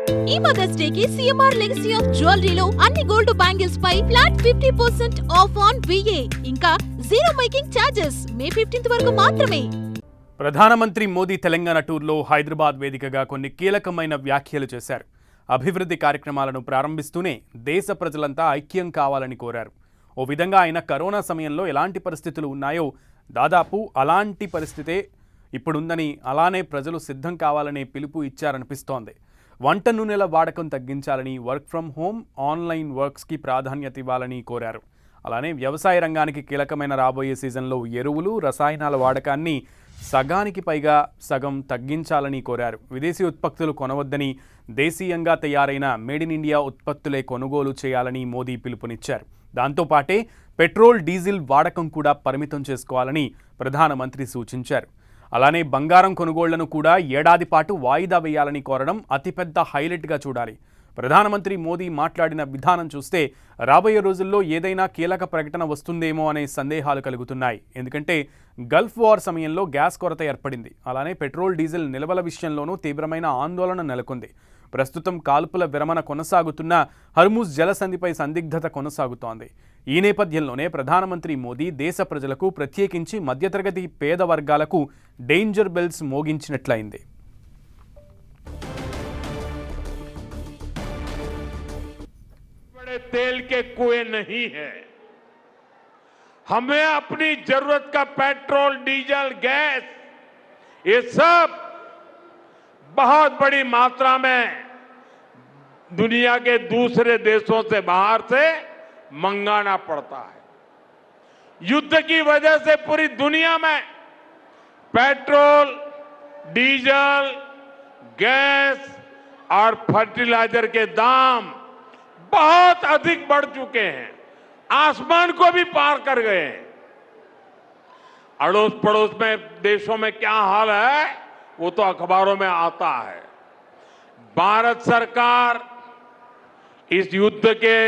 ఈ mother's day కి CMR legacy of జ్యువెలరీలో అన్ని గోల్డ్ బ్యాంగిల్స్ పై ఫ్లాట్ 50% ఆఫ్ ఆన్ విఏ ఇంకా zero making charges May 15th వరకు మాత్రమే. ప్రధానమంత్రి మోదీ తెలంగాణ టూర్లో హైదరాబాద్ వేదికగా కొన్ని కీలకమైన వ్యాఖ్యలు చేశారు. అభివృద్ధి కార్యక్రమాలను ప్రారంభిస్తూనే దేశ ప్రజలంతా ఐక్యం కావాలని కోరారు. ఓ విధంగా ఆయన కరోనా సమయంలో ఎలాంటి పరిస్థితులు ఉన్నాయో దాదాపు అలాంటి పరిస్థితే ఇప్పుడుందని, అలానే ప్రజలు సిద్ధం కావాలనే పిలుపు ఇచ్చారనిపిస్తోంది. వంట నూనెల వాడకం తగ్గించాలని, వర్క్ ఫ్రం హోమ్, ఆన్లైన్ వర్క్స్కి ప్రాధాన్యత ఇవ్వాలని కోరారు. అలానే వ్యవసాయ రంగానికి కీలకమైన రాబోయే సీజన్లో ఎరువులు, రసాయనాల వాడకాన్ని సగానికి పైగా తగ్గించాలని కోరారు. విదేశీ ఉత్పత్తులు కొనవద్దని, దేశీయంగా తయారైన మేడ్ ఇన్ ఇండియా ఉత్పత్తులే కొనుగోలు చేయాలని మోదీ పిలుపునిచ్చారు. దాంతోపాటే పెట్రోల్, డీజిల్ వాడకం కూడా పరిమితం చేసుకోవాలని ప్రధానమంత్రి సూచించారు. అలానే బంగారం కొనుగోళ్లను కూడా ఏడాది పాటు వాయిదా వేయాలని కోరడం అతిపెద్ద హైలైట్గా చూడాలి. ప్రధానమంత్రి మోదీ మాట్లాడిన విధానం చూస్తే రాబోయే రోజుల్లో ఏదైనా కీలక ప్రకటన వస్తుందేమో అనే సందేహాలు కలుగుతున్నాయి. ఎందుకంటే గల్ఫ్ వార్ సమయంలో గ్యాస్ కొరత ఏర్పడింది. అలానే పెట్రోల్, డీజిల్ నిల్వల విషయంలోనూ తీవ్రమైన ఆందోళన నెలకొంది. ప్రస్తుతం కాల్పుల విరమణ కొనసాగుతున్న హర్ముజ్ జలసంధిపై సందిగ్ధత కొనసాగుతోంది. ఈ నేపథ్యంలోనే ప్రధానమంత్రి మోదీ దేశ ప్రజలకు, ప్రత్యేకించి మధ్యతరగతి పేద వర్గాలకు డేంజర్ బెల్స్ మోగించినట్లయింది. तेल के कुएं नहीं है। हमें अपनी जरूरत का पेट्रोल, डीजल, गैस, ये सब बहुत बड़ी मात्रा में दुनिया के दूसरे देशों से, बाहर से मंगाना पड़ता है। युद्ध की वजह से पूरी दुनिया में पेट्रोल, डीजल, गैस और फर्टिलाइजर के दाम बहुत अधिक बढ़ चुके हैं, आसमान को भी पार कर गए हैं। अड़ोस पड़ोस में देशों में क्या हाल है वो तो अखबारों में आता है। भारत सरकार इस युद्ध के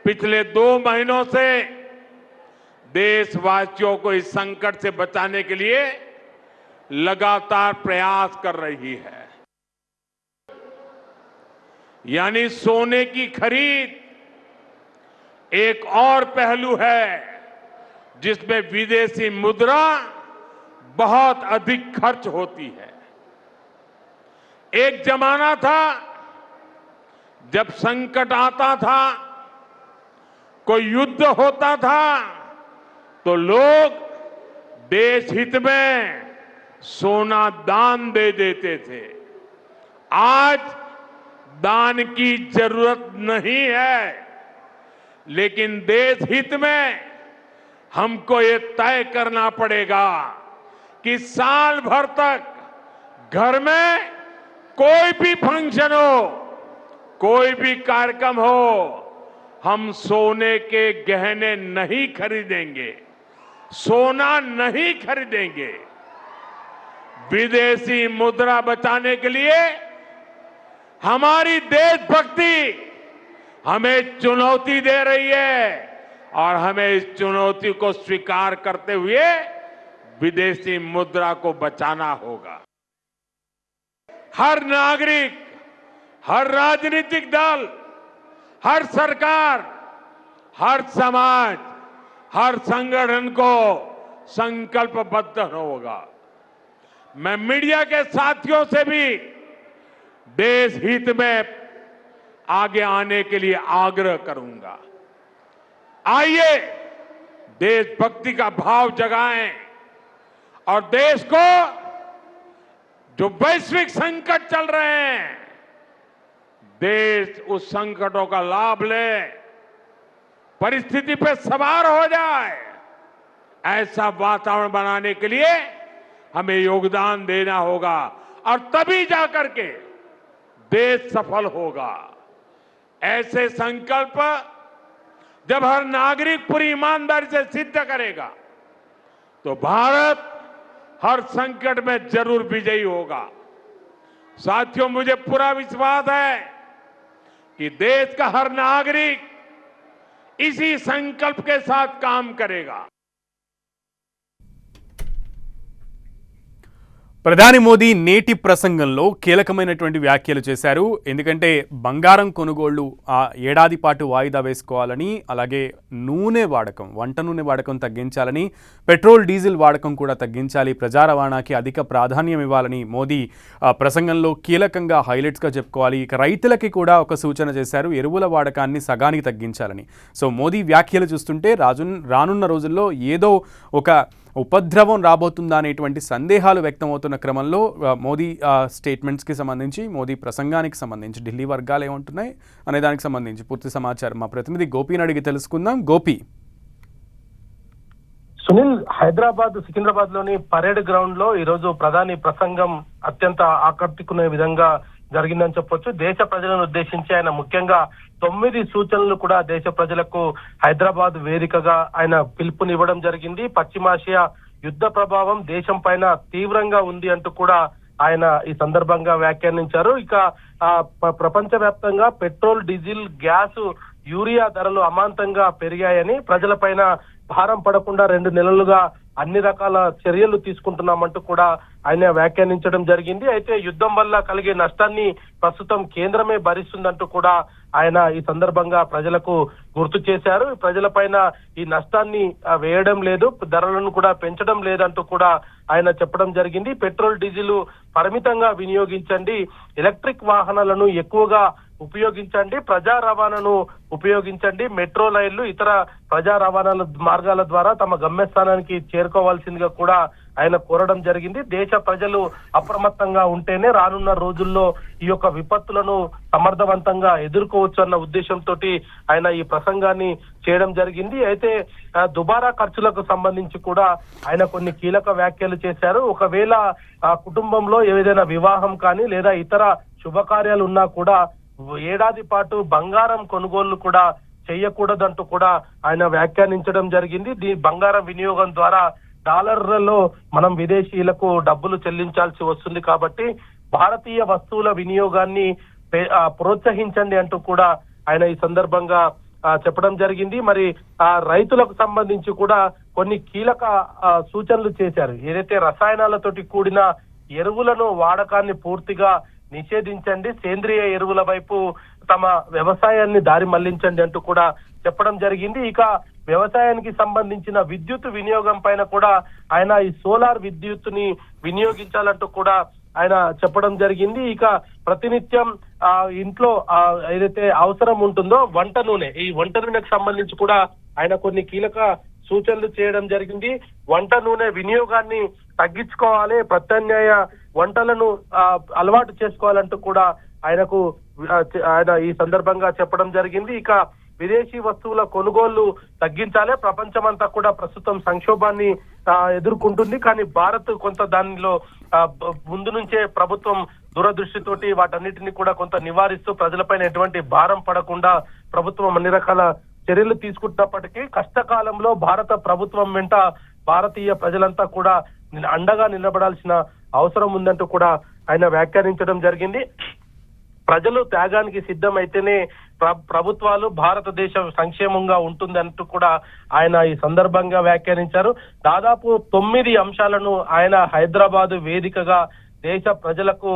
पिछले 2 महीनों से देशवासियों को इस संकट से बचाने के लिए लगातार प्रयास कर रही है। यानी सोने की खरीद एक और पहलू है जिसमें विदेशी मुद्रा बहुत अधिक खर्च होती है। एक जमाना था जब संकट आता था, कोई युद्ध होता था तो लोग देश हित में सोना दान दे देते थे। आज दान की जरूरत नहीं है, लेकिन देश हित में हमको ये तय करना पड़ेगा कि साल भर तक घर में कोई भी फंक्शन हो, कोई भी कार्यक्रम हो, हम सोने के गहने नहीं खरीदेंगे, सोना नहीं खरीदेंगे। विदेशी मुद्रा बचाने के लिए हमारी देशभक्ति हमें चुनौती दे रही है और हमें इस चुनौती को स्वीकार करते हुए विदेशी मुद्रा को बचाना होगा। हर नागरिक, हर राजनीतिक दल, हर सरकार, हर समाज, हर संगठन को संकल्पबद्ध होगा। मैं मीडिया के साथियों से भी देश हित में आगे आने के लिए आग्रह करूंगा। आइए देशभक्ति का भाव जगाएं और देश को जो वैश्विक संकट चल रहे हैं, देश उस संकटों का लाभ ले, परिस्थिति पे सवार हो जाए। ऐसा वातावरण बनाने के लिए हमें योगदान देना होगा और तभी जाकर के देश सफल होगा। ऐसे संकल्प जब हर नागरिक पूरी ईमानदारी से सिद्ध करेगा तो भारत हर संकट में जरूर विजयी होगा। साथियों, मुझे पूरा विश्वास है कि देश का हर नागरिक इसी संकल्प के साथ काम करेगा। ప్రధాని మోదీ నేటి ప్రసంగంలో కీలకమైనటువంటి వ్యాఖ్యలు చేశారు. ఎందుకంటే బంగారం కొనుగోళ్లు ఏడాది పాటు వాయిదా వేసుకోవాలని, అలాగే వంట నూనె వాడకం తగ్గించాలని, పెట్రోల్ డీజిల్ వాడకం కూడా తగ్గించాలి, ప్రజా రవాణాకి అధిక ప్రాధాన్యం ఇవ్వాలని మోదీ ప్రసంగంలో కీలకంగా హైలైట్స్గా చెప్పుకోవాలి. ఇక రైతులకి కూడా ఒక సూచన చేశారు, ఎరువుల వాడకాన్ని సగానికి తగ్గించాలని. సో మోదీ వ్యాఖ్యలు చూస్తుంటే రానున్న రోజుల్లో ఏదో ఒక ఉపద్రవం రాబోతుందా అనేటువంటి సందేహాలు వ్యక్తమవుతున్న క్రమంలో మోదీ స్టేట్మెంట్స్కి సంబంధించి, మోదీ ప్రసంగానికి సంబంధించి ఢిల్లీ వర్గాలు ఏమంటున్నాయి అనే దానికి సంబంధించి పూర్తి సమాచారం మా ప్రతినిధి గోపిని అడిగి తెలుసుకుందాం. గోపి. సునీల్, హైదరాబాద్ సికింద్రాబాద్ లోని పరేడ్ గ్రౌండ్ లో ఈరోజు ప్రధాని ప్రసంగం అత్యంత ఆకట్టుకునే విధంగా జరిగిందని చెప్పొచ్చు. దేశ ప్రజలను ఉద్దేశించి ఆయన ముఖ్యంగా 9 సూచనలు కూడా దేశ ప్రజలకు హైదరాబాద్ వేదికగా ఆయన పిలుపునివ్వడం జరిగింది. పశ్చిమాసియా యుద్ధ ప్రభావం దేశం పైన తీవ్రంగా ఉంది అంటూ కూడా ఆయన ఈ సందర్భంగా వ్యాఖ్యానించారు. ఇక ప్రపంచవ్యాప్తంగా పెట్రోల్, డీజిల్, గ్యాస్, యూరియా ధరలు అమాంతంగా పెరిగాయని, ప్రజలపైన భారం పడకుండా 2 నెలలుగా అన్ని రకాల చర్యలు తీసుకుంటున్నామంటూ కూడా ఆయన వ్యాఖ్యానించడం జరిగింది. అయితే యుద్ధం వల్ల కలిగే నష్టాన్ని ప్రస్తుతం కేంద్రమే భరిస్తుందంటూ కూడా ఆయన ఈ సందర్భంగా ప్రజలకు గుర్తు చేశారు. ప్రజలపైన ఈ నష్టాన్ని వేయడం లేదు, ధరలను కూడా పెంచడం లేదంటూ కూడా ఆయన చెప్పడం జరిగింది. పెట్రోల్, డీజిల్ పరిమితంగా వినియోగించండి, ఎలక్ట్రిక్ వాహనాలను ఎక్కువగా ఉపయోగించండి, ప్రజా రవాణాను ఉపయోగించండి, మెట్రో రైళ్లు, ఇతర ప్రజా రవాణా మార్గాల ద్వారా తమ గమ్యస్థానానికి చేరుకోవాల్సిందిగా కూడా ఆయన కోరడం జరిగింది. దేశ ప్రజలు అప్రమత్తంగా ఉంటేనే రానున్న రోజుల్లో ఈ యొక్క విపత్తులను సమర్థవంతంగా ఎదుర్కోవచ్చు అన్న ఉద్దేశంతో ఆయన ఈ ప్రసంగాన్ని చేయడం జరిగింది. అయితే దుబారా ఖర్చులకు సంబంధించి కూడా ఆయన కొన్ని కీలక వ్యాఖ్యలు చేశారు. ఒకవేళ కుటుంబంలో ఏదైనా వివాహం కానీ లేదా ఇతర శుభకార్యాలు ఉన్నా కూడా ఏడాది పాటు బంగారం కొనుగోళ్లు కూడా చేయకూడదంటూ కూడా ఆయన వ్యాఖ్యానించడం జరిగింది. బంగారం వినియోగం ద్వారా డాలర్లలో మనం విదేశీయులకు డబ్బులు చెల్లించాల్సి వస్తుంది కాబట్టి భారతీయ వస్తువుల వినియోగాన్ని ప్రోత్సహించండి అంటూ కూడా ఆయన ఈ సందర్భంగా చెప్పడం జరిగింది. మరి రైతులకు సంబంధించి కూడా కొన్ని కీలక సూచనలు చేశారు. ఏదైతే రసాయనాలతోటి కూడిన ఎరువులను వాడకాన్ని పూర్తిగా నిషేధించండి, సేంద్రియ ఎరువుల వైపు తమ వ్యవసాయాన్ని దారి మళ్లించండి అంటూ కూడా చెప్పడం జరిగింది. ఇక వ్యవసాయానికి సంబంధించిన విద్యుత్ వినియోగం పైన కూడా ఆయన ఈ సోలార్ విద్యుత్తుని వినియోగించాలంటూ కూడా ఆయన చెప్పడం జరిగింది. ఇక ప్రతినిత్యం ఇంట్లో ఏదైతే అవసరం ఉంటుందో వంట నూనె, ఈ వంట నూనెకు సంబంధించి కూడా ఆయన కొన్ని కీలక సూచనలు చేయడం జరిగింది. వంట నూనె వినియోగాన్ని తగ్గించుకోవాలి, ప్రత్యామ్నాయ వంటలను అలవాటు చేసుకోవాలంటూ కూడా ఆయన ఈ సందర్భంగా చెప్పడం జరిగింది. ఇక విదేశీ వస్తువుల కొనుగోళ్లు తగ్గించాలి, ప్రపంచమంతా కూడా ప్రస్తుతం సంక్షోభాన్ని ఎదుర్కొంటుంది, కానీ భారత్ కొంత దానిలో ముందు నుంచే ప్రభుత్వం దూరదృష్టితోటి వాటన్నిటిని కూడా కొంత నివారిస్తూ ప్రజలపైన ఎటువంటి భారం పడకుండా ప్రభుత్వం అన్ని రకాల చర్యలు తీసుకుంటున్నప్పటికీ కష్టకాలంలో భారత ప్రభుత్వం వెంట భారతీయ ప్రజలంతా కూడా అండగా నిలబడాల్సిన అవసరం ఉందంటూ కూడా ఆయన వ్యాఖ్యానించడం జరిగింది. ప్రజలు త్యాగానికి సిద్ధమైతేనే ప్రభుత్వాలు భారతదేశ సంక్షేమంగా ఉంటుంది అంటూ కూడా ఆయన ఈ సందర్భంగా వ్యాఖ్యానించారు. దాదాపు 9 అంశాలను ఆయన హైదరాబాద్ వేదికగా దేశ ప్రజలకు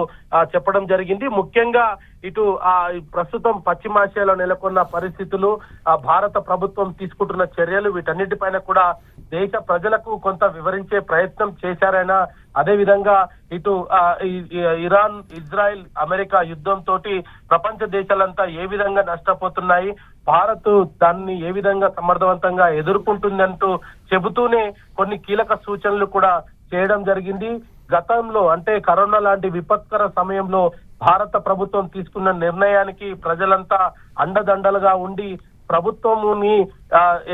చెప్పడం జరిగింది. ముఖ్యంగా ఇటు ప్రస్తుతం పశ్చిమాసియాలో నెలకొన్న పరిస్థితులు, భారత ప్రభుత్వం తీసుకుంటున్న చర్యలు, వీటన్నిటిపైన కూడా దేశ ప్రజలకు కొంత వివరించే ప్రయత్నం చేశారైనా, అదే విధంగా ఇటు ఇరాన్, ఇజ్రాయెల్, అమెరికా యుద్ధంతో ప్రపంచ దేశాలంతా ఏ విధంగా నష్టపోతున్నాయి, భారత్ దాన్ని ఏ విధంగా సమర్థవంతంగా ఎదుర్కొంటుందంటూ చెబుతూనే కొన్ని కీలక సూచనలు కూడా చేయడం జరిగింది. గతంలో అంటే కరోనా లాంటి విపత్కర సమయంలో భారత ప్రభుత్వం తీసుకున్న నిర్ణయానికి ప్రజలంతా అండదండలుగా ఉండి ప్రభుత్వముని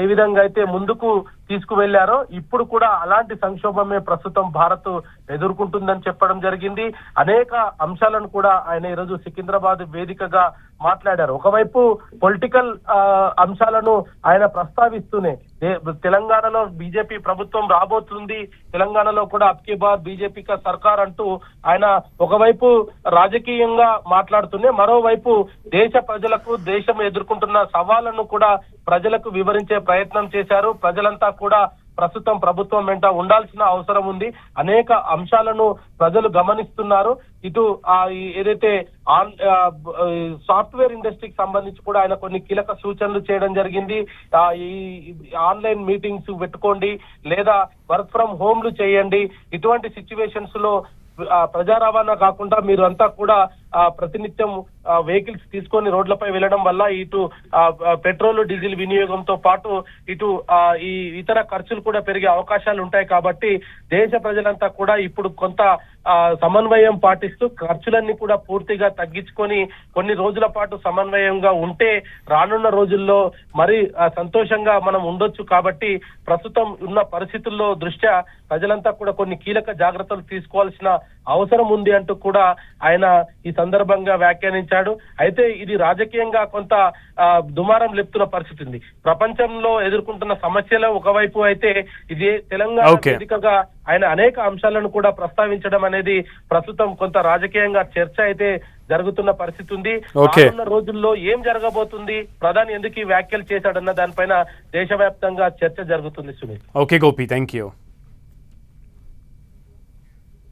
ఏ విధంగా అయితే ముందుకు తీసుకువెళ్లారో ఇప్పుడు కూడా అలాంటి సంక్షోభమే ప్రస్తుతం భారత్ ఎదుర్కొంటుందని చెప్పడం జరిగింది. అనేక అంశాలను కూడా ఆయన ఈరోజు సికింద్రాబాద్ వేదికగా మాట్లాడారు. ఒకవైపు పొలిటికల్ అంశాలను ఆయన ప్రస్తావిస్తూనే తెలంగాణలో బీజేపీ ప్రభుత్వం రాబోతుంది, తెలంగాణలో కూడా అబ్కీ బార్ బీజేపీ కా సర్కార్ అంటూ ఆయన ఒకవైపు రాజకీయంగా మాట్లాడుతూనే మరోవైపు దేశ ప్రజలకు దేశం ఎదుర్కొంటున్న సవాళ్లను కూడా ప్రజలకు వివరించే ప్రయత్నం చేశారు. ప్రజలంతా కూడా ప్రస్తుతం ప్రభుత్వం వెంట ఉండాల్సిన అవసరం ఉంది. అనేక అంశాలను ప్రజలు గమనిస్తున్నారు. ఇటు ఏదైతే సాఫ్ట్వేర్ ఇండస్ట్రీకి సంబంధించి కూడా ఆయన కొన్ని కీలక సూచనలు చేయడం జరిగింది. ఈ ఆన్లైన్ మీటింగ్స్ పెట్టుకోండి, లేదా వర్క్ ఫ్రమ్ హోమ్లు చేయండి. ఇటువంటి సిచ్యువేషన్స్ లో ప్రజా రవాణా కాకుండా మీరు అంతా కూడా ప్రతినిత్యం వెహికల్స్ తీసుకొని రోడ్లపై వెళ్ళడం వల్ల ఇటు పెట్రోల్ డీజిల్ వినియోగంతో పాటు ఇటు ఈ ఇతర ఖర్చులు కూడా పెరిగే అవకాశాలు ఉంటాయి. కాబట్టి దేశ ప్రజలంతా కూడా ఇప్పుడు కొంత సమన్వయం పాటిస్తూ ఖర్చులన్నీ కూడా పూర్తిగా తగ్గించుకొని కొన్ని రోజుల పాటు సమన్వయంగా ఉంటే రానున్న రోజుల్లో మరి సంతోషంగా మనం ఉండొచ్చు. కాబట్టి ప్రస్తుతం ఉన్న పరిస్థితుల్లో దృష్ట్యా ప్రజలంతా కూడా కొన్ని కీలక జాగ్రత్తలు తీసుకోవాల్సిన అవసరం ఉంది అంటూ కూడా ఆయన ఈ సందర్భంగా వ్యాఖ్యానించాడు. అయితే ఇది రాజకీయంగా కొంత దుమారం లేపుతున్న పరిస్థితి ఉంది. ప్రపంచంలో ఎదుర్కొంటున్న సమస్యలు ఒకవైపు అయితే ఇది తెలంగాణ వేదికగా ఆయన అనేక అంశాలను కూడా ప్రస్తావించడం అనేది ప్రస్తుతం కొంత రాజకీయంగా చర్చ అయితే జరుగుతున్న పరిస్థితి ఉంది. రానున్న రోజుల్లో ఏం జరగబోతుంది, ప్రధాని ఎందుకు ఈ వ్యాఖ్యలు చేశాడన్న దానిపైన దేశవ్యాప్తంగా చర్చ జరుగుతుంది. Sunil. Okay Gopi, thank you.